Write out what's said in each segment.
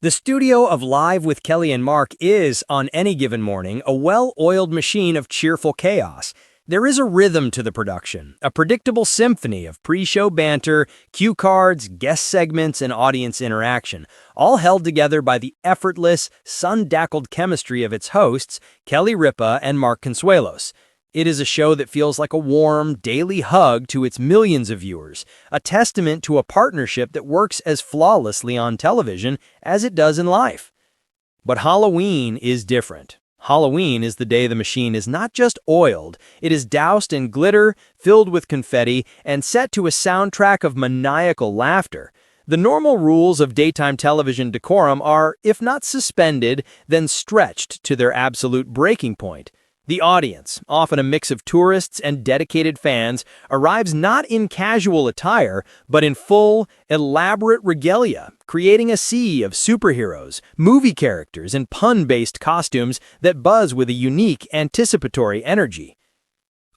The studio of Live with Kelly and Mark is, on any given morning, a well-oiled machine of cheerful chaos. There is a rhythm to the production, a predictable symphony of pre-show banter, cue cards, guest segments, and audience interaction, all held together by the effortless, sun-dackled chemistry of its hosts, Kelly Ripa and Mark Consuelos. It is a show that feels like a warm, daily hug to its millions of viewers, a testament to a partnership that works as flawlessly on television as it does in life. But Halloween is different. Halloween is the day the machine is not just oiled, it is doused in glitter, filled with confetti, and set to a soundtrack of maniacal laughter. The normal rules of daytime television decorum are, if not suspended, then stretched to their absolute breaking point. The audience, often a mix of tourists and dedicated fans, arrives not in casual attire, but in full, elaborate regalia, creating a sea of superheroes, movie characters, and pun-based costumes that buzz with a unique, anticipatory energy.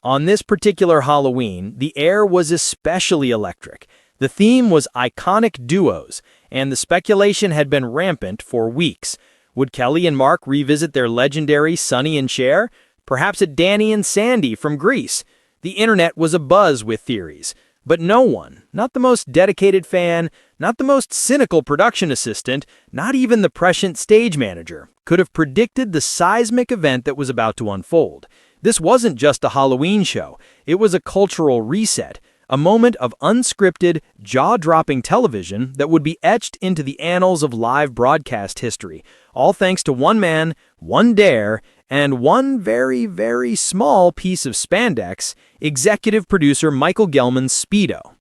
On this particular Halloween, the air was especially electric. The theme was iconic duos, and the speculation had been rampant for weeks. Would Kelly and Mark revisit their legendary Sonny and Cher? Perhaps a Danny and Sandy from Greece. The internet was abuzz with theories. But no one, not the most dedicated fan, not the most cynical production assistant, not even the prescient stage manager, could have predicted the seismic event that was about to unfold. This wasn't just a Halloween show. It was a cultural reset, a moment of unscripted, jaw-dropping television that would be etched into the annals of live broadcast history, all thanks to one man, one dare, and one very, very small piece of spandex, executive producer Michael Gelman's Speedo.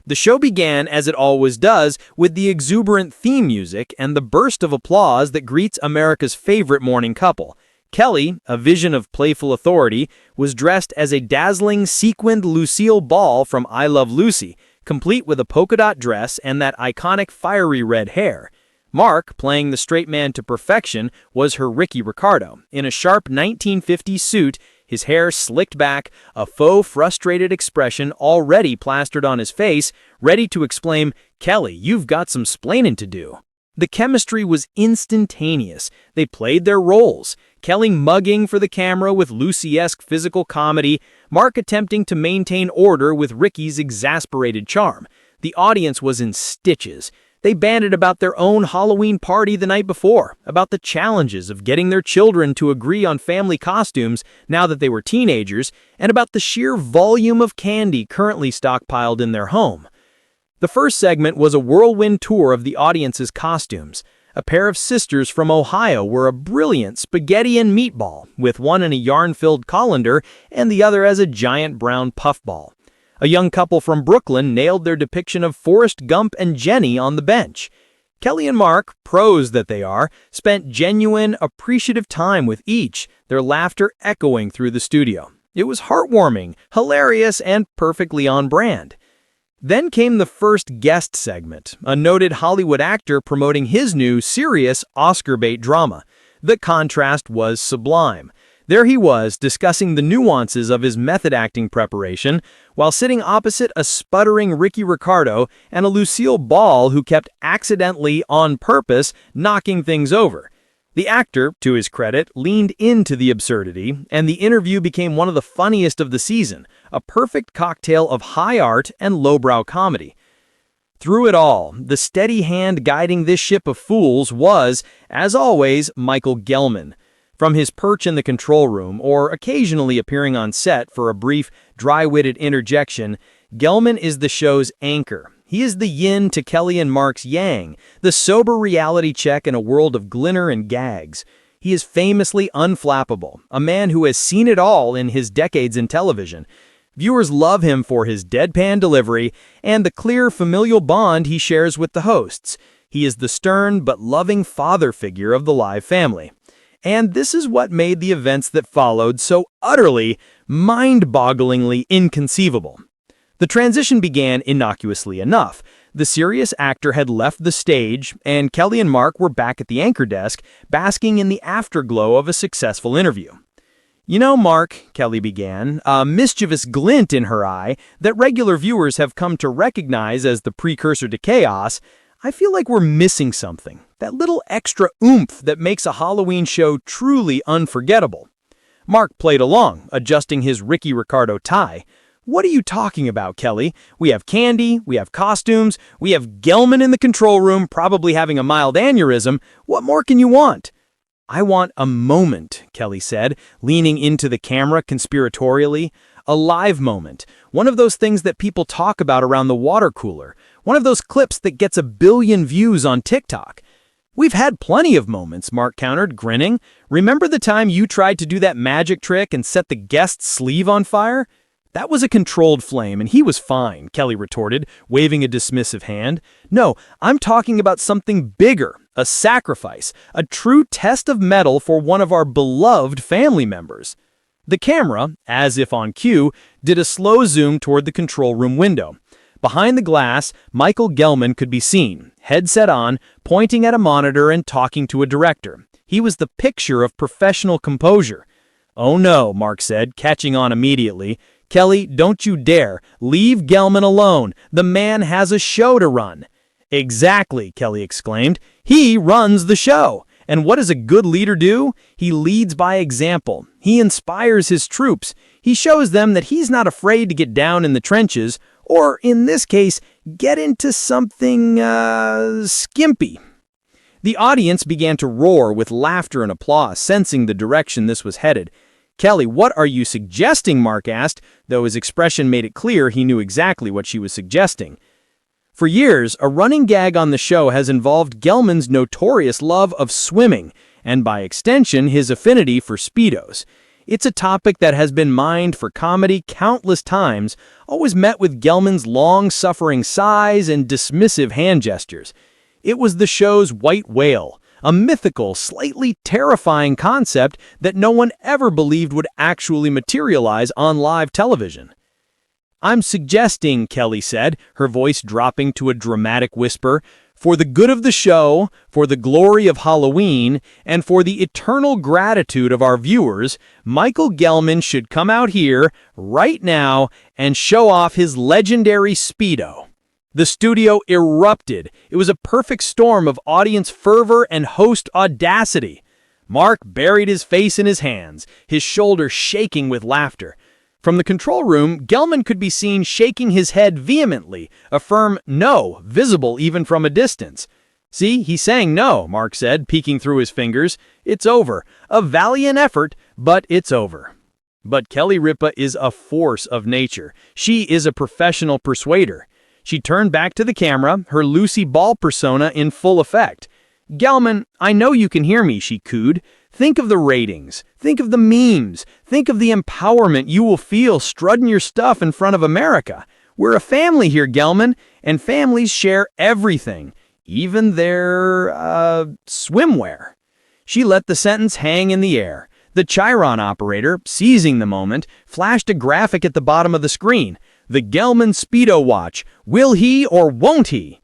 The show began, as it always does, with the exuberant theme music and the burst of applause that greets America's favorite morning couple. Kelly, a vision of playful authority, was dressed as a dazzling sequined Lucille Ball from I Love Lucy, complete with a polka dot dress and that iconic fiery red hair. Mark, playing the straight man to perfection, was her Ricky Ricardo, in a sharp 1950s suit, his hair slicked back, a faux frustrated expression already plastered on his face, ready to exclaim, "Kelly, you've got some splaining to do." The chemistry was instantaneous. They played their roles, Kelly mugging for the camera with Lucy-esque physical comedy, Mark attempting to maintain order with Ricky's exasperated charm. The audience was in stitches. They banded about their own Halloween party the night before, about the challenges of getting their children to agree on family costumes now that they were teenagers, and about the sheer volume of candy currently stockpiled in their home. The first segment was a whirlwind tour of the audience's costumes. A pair of sisters from Ohio were a brilliant spaghetti and meatball, with one in a yarn-filled colander and the other as a giant brown puffball. A young couple from Brooklyn nailed their depiction of Forrest Gump and Jenny on the bench. Kelly and Mark, pros that they are, spent genuine, appreciative time with each, their laughter echoing through the studio. It was heartwarming, hilarious, and perfectly on brand. Then came the first guest segment, a noted Hollywood actor promoting his new, serious, Oscar-bait drama. The contrast was sublime. There he was, discussing the nuances of his method acting preparation, while sitting opposite a sputtering Ricky Ricardo and a Lucille Ball who kept accidentally, on purpose, knocking things over. The actor, to his credit, leaned into the absurdity, and the interview became one of the funniest of the season, a perfect cocktail of high art and lowbrow comedy. Through it all, the steady hand guiding this ship of fools was, as always, Michael Gelman. From his perch in the control room, or occasionally appearing on set for a brief, dry-witted interjection, Gelman is the show's anchor. He is the yin to Kelly and Mark's yang, the sober reality check in a world of glimmer and gags. He is famously unflappable, a man who has seen it all in his decades in television. Viewers love him for his deadpan delivery and the clear familial bond he shares with the hosts. He is the stern but loving father figure of the live family. And this is what made the events that followed so utterly, mind-bogglingly inconceivable. The transition began innocuously enough. The serious actor had left the stage, and Kelly and Mark were back at the anchor desk, basking in the afterglow of a successful interview. "You know, Mark," Kelly began, a mischievous glint in her eye that regular viewers have come to recognize as the precursor to chaos, I feel like we're missing something, that little extra oomph that makes a Halloween show truly unforgettable. Mark played along, adjusting his Ricky Ricardo tie. What are you talking about, Kelly? We have candy, we have costumes, we have Gelman in the control room, probably having a mild aneurysm. What more can you want? I want a moment, Kelly said, leaning into the camera conspiratorially. A live moment. One of those things that people talk about around the water cooler. One of those clips that gets 1 billion views on TikTok. We've had plenty of moments, Mark countered, grinning. Remember the time you tried to do that magic trick and set the guest's sleeve on fire? That was a controlled flame, and he was fine, Kelly retorted, waving a dismissive hand. No, I'm talking about something bigger, a sacrifice, a true test of mettle for one of our beloved family members. The camera, as if on cue, did a slow zoom toward the control room window. Behind the glass, Michael Gelman could be seen, headset on, pointing at a monitor and talking to a director. He was the picture of professional composure. "Oh no," Mark said, catching on immediately. "Kelly, don't you dare. Leave Gelman alone. The man has a show to run." "Exactly," Kelly exclaimed. "He runs the show. And what does a good leader do? He leads by example. He inspires his troops. He shows them that he's not afraid to get down in the trenches, or in this case, get into something, skimpy." The audience began to roar with laughter and applause, sensing the direction this was headed. "Kelly, what are you suggesting?" Mark asked, though his expression made it clear he knew exactly what she was suggesting. For years, a running gag on the show has involved Gelman's notorious love of swimming, and by extension, his affinity for Speedos. It's a topic that has been mined for comedy countless times, always met with Gelman's long-suffering sighs and dismissive hand gestures. It was the show's white whale, a mythical, slightly terrifying concept that no one ever believed would actually materialize on live television. "I'm suggesting," Kelly said, her voice dropping to a dramatic whisper, "for the good of the show, for the glory of Halloween, and for the eternal gratitude of our viewers, Michael Gelman should come out here, right now, and show off his legendary Speedo." The studio erupted. It was a perfect storm of audience fervor and host audacity. Mark buried his face in his hands, his shoulders shaking with laughter. From the control room, Gelman could be seen shaking his head vehemently, a firm no, visible even from a distance. "See, he's saying no," Mark said, peeking through his fingers. "It's over. A valiant effort, but it's over." But Kelly Ripa is a force of nature. She is a professional persuader. She turned back to the camera, her Lucy Ball persona in full effect. "Gelman, I know you can hear me," she cooed. "Think of the ratings. Think of the memes. Think of the empowerment you will feel strutting your stuff in front of America. We're a family here, Gelman, and families share everything, even their, swimwear." She let the sentence hang in the air. The Chiron operator, seizing the moment, flashed a graphic at the bottom of the screen. "The Gelman Speedo watch. Will he or won't he?"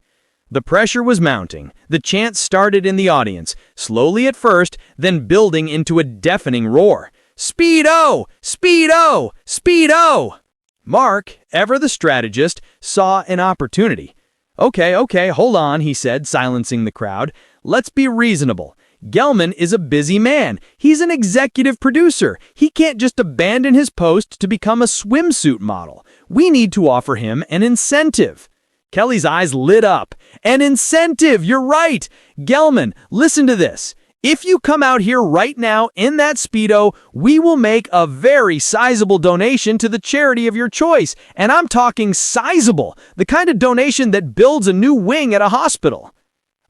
The pressure was mounting. The chant started in the audience, slowly at first, then building into a deafening roar. "Speedo! Speedo! Speedo!" Mark, ever the strategist, saw an opportunity. Okay, hold on," he said, silencing the crowd. "Let's be reasonable. Gelman is a busy man. He's an executive producer. He can't just abandon his post to become a swimsuit model. We need to offer him an incentive." Kelly's eyes lit up. "An incentive! You're right! Gelman, listen to this. If you come out here right now in that Speedo, we will make a very sizable donation to the charity of your choice. And I'm talking sizable, the kind of donation that builds a new wing at a hospital."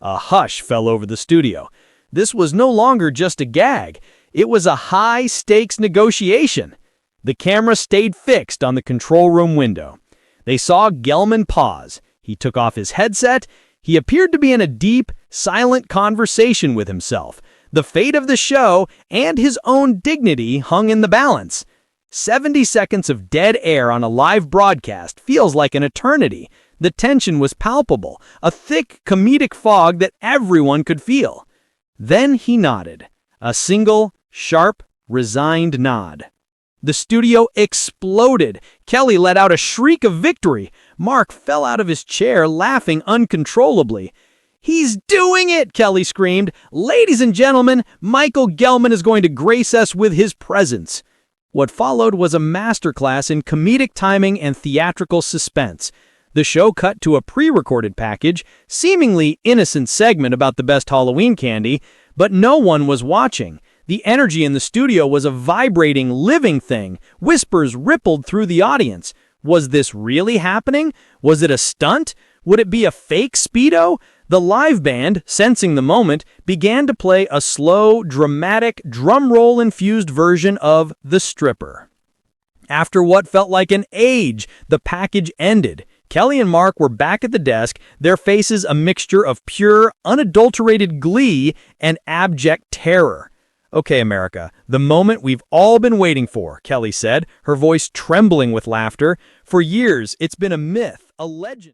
A hush fell over the studio. This was no longer just a gag. It was a high-stakes negotiation. The camera stayed fixed on the control room window. They saw Gelman pause. He took off his headset. He appeared to be in a deep, silent conversation with himself. The fate of the show and his own dignity hung in the balance. 70 seconds of dead air on a live broadcast feels like an eternity. The tension was palpable, a thick, comedic fog that everyone could feel. Then he nodded. A single, sharp, resigned nod. The studio exploded. Kelly let out a shriek of victory. Mark fell out of his chair, laughing uncontrollably. "He's doing it!" Kelly screamed. "Ladies and gentlemen, Michael Gelman is going to grace us with his presence." What followed was a masterclass in comedic timing and theatrical suspense. The show cut to a pre-recorded package, seemingly innocent segment about the best Halloween candy, but no one was watching. The energy in the studio was a vibrating, living thing. Whispers rippled through the audience. Was this really happening? Was it a stunt? Would it be a fake Speedo? The live band, sensing the moment, began to play a slow, dramatic, drum roll-infused version of The Stripper. After what felt like an age, the package ended. Kelly and Mark were back at the desk, their faces a mixture of pure, unadulterated glee and abject terror. "Okay, America, the moment we've all been waiting for," Kelly said, her voice trembling with laughter. "For years, it's been a myth, a legend."